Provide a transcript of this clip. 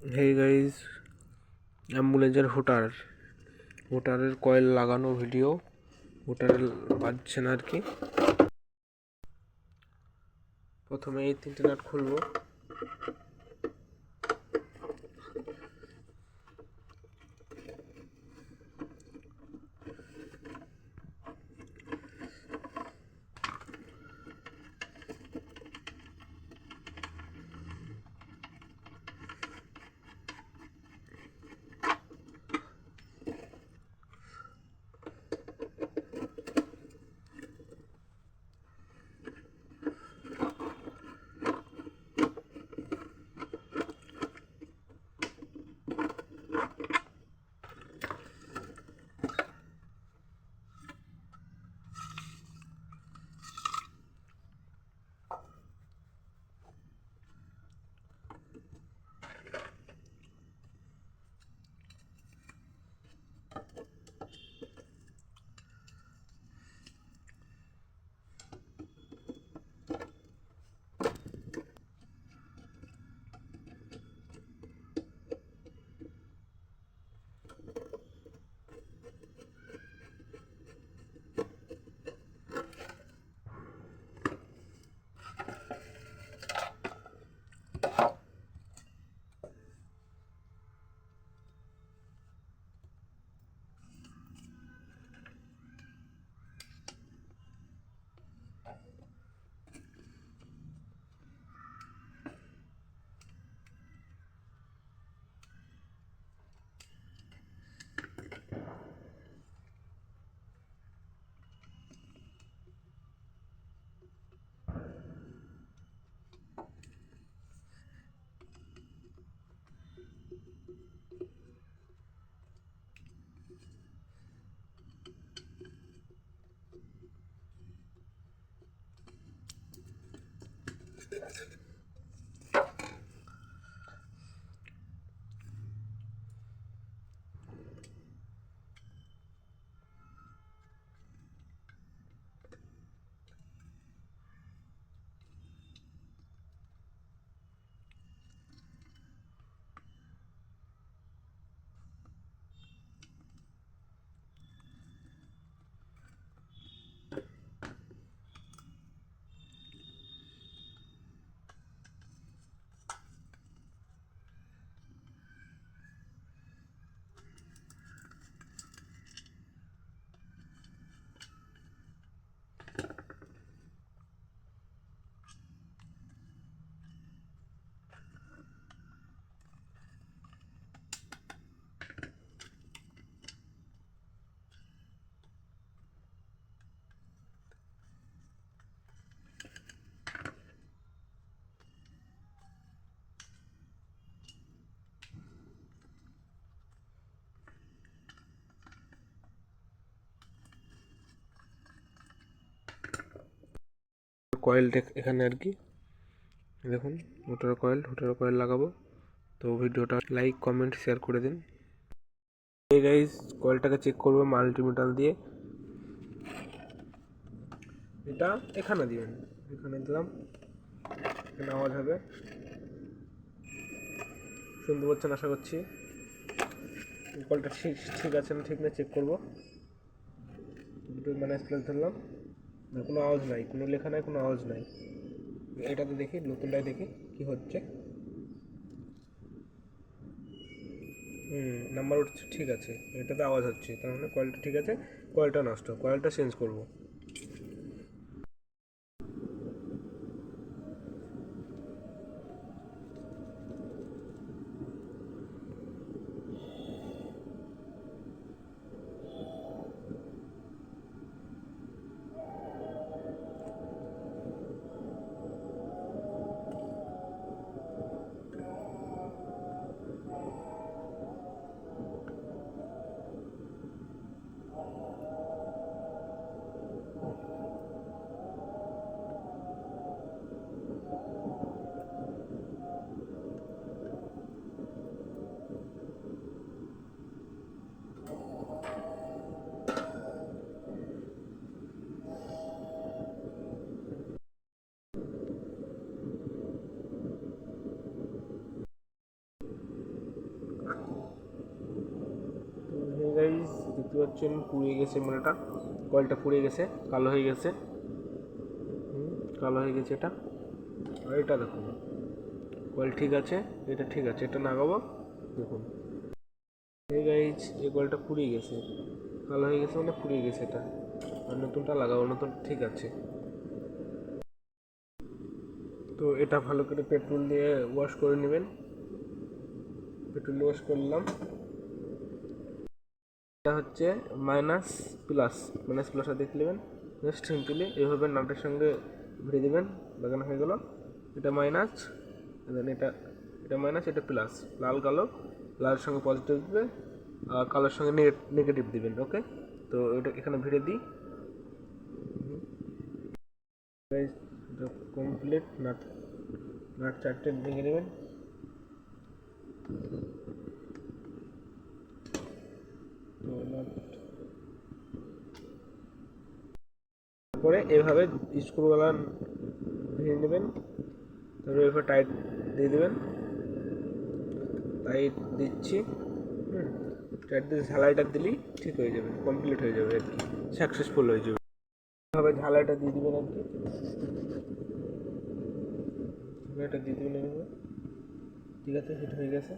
Hey guys, অ্যাম্বুলেন্সের হুটারের coil লাগানো video. হুটারের বাজছে না আর কি। প্রথমে এই 3টে নাট খুলবো। কয়েলটা এখানে আর কি দেখুন, হুটার কয়েল লাগাবো। তো ভিডিওটা লাইক, কমেন্ট, শেয়ার করে দিন। এই গাইজ, কয়েলটাকে চেক করবো মাল্টিমিটার দিয়ে। এটা এখানে দিবেন, এখানে দিলাম, এখানে আওয়াজ হবে, শুনতে পাচ্ছেন আশা করছি। কলটা ঠিক ঠিক আছে না ঠিক না চেক করবো। দুটো মানে স্প্লেস ধরলাম, কোনো আওয়াজ নাই, কোনো লেখা নাই, কোনো আওয়াজ নাই। এটাতে দেখি, নতুনটাই দেখি কি হচ্ছে। নাম্বার উঠছে, ঠিক আছে। এটাতে আওয়াজ হচ্ছে, তার মানে কয়েলটা ঠিক আছে। কয়েলটা নষ্ট, কয়েলটা চেঞ্জ করবো। দেখতে পাচ্ছেন পুড়ে গেছে, মানে এটা কয়েলটা পুড়ে গেছে, কালো হয়ে গেছে। কালো হয়ে গেছে এটা। আর এটা দেখুন কয়েল ঠিক আছে, এটা ঠিক আছে, এটা লাগাবো দেখুন। এই গাইজ এই কয়েলটা পুড়িয়ে গেছে, কালো হয়ে গেছে মানে পুড়িয়ে গেছে এটা। আর নতুনটা লাগাবো, নতুন ঠিক আছে। তো এটা ভালো করে পেট্রোল দিয়ে ওয়াশ করে নেবেন। পেট্রোল ওয়াশ করলাম। এটা হচ্ছে মাইনাস প্লাস, মাইনাস প্লাসটা দেখে নেবেন। জাস্ট সিম্পলি এইভাবে নাটের সঙ্গে ভরে দেবেন, লাগানো হয়ে গেল। এটা মাইনাস, দেন এটা, এটা মাইনাস, এটা প্লাস। লাল কালো, লালের সঙ্গে পজিটিভ দিবে আর কালোর সঙ্গে নেগেটিভ দিবেন। ওকে, তো এটা এখানে ভিড়ে দিই। কমপ্লিট। নাট নাট চারটে ভেঙে নেবেন। তো নাট পরে এভাবে স্ক্রুওয়ালা ভেঙে নেবেন, তারপরে এভাবে টাইট দিয়ে দেবেন। টাইট দিচ্ছি, টাইট দিয়ে ঝালাইটা দিলেই ঠিক হয়ে যাবে, কমপ্লিট হয়ে যাবে আর কি, সাকসেসফুল হয়ে যাবে। এভাবে ঝালাইটা দিয়ে দেবেন আর কি, ঝালাইটা দিয়ে দেবেন এভাবে। ঠিক আছে, হিট হয়ে গেছে।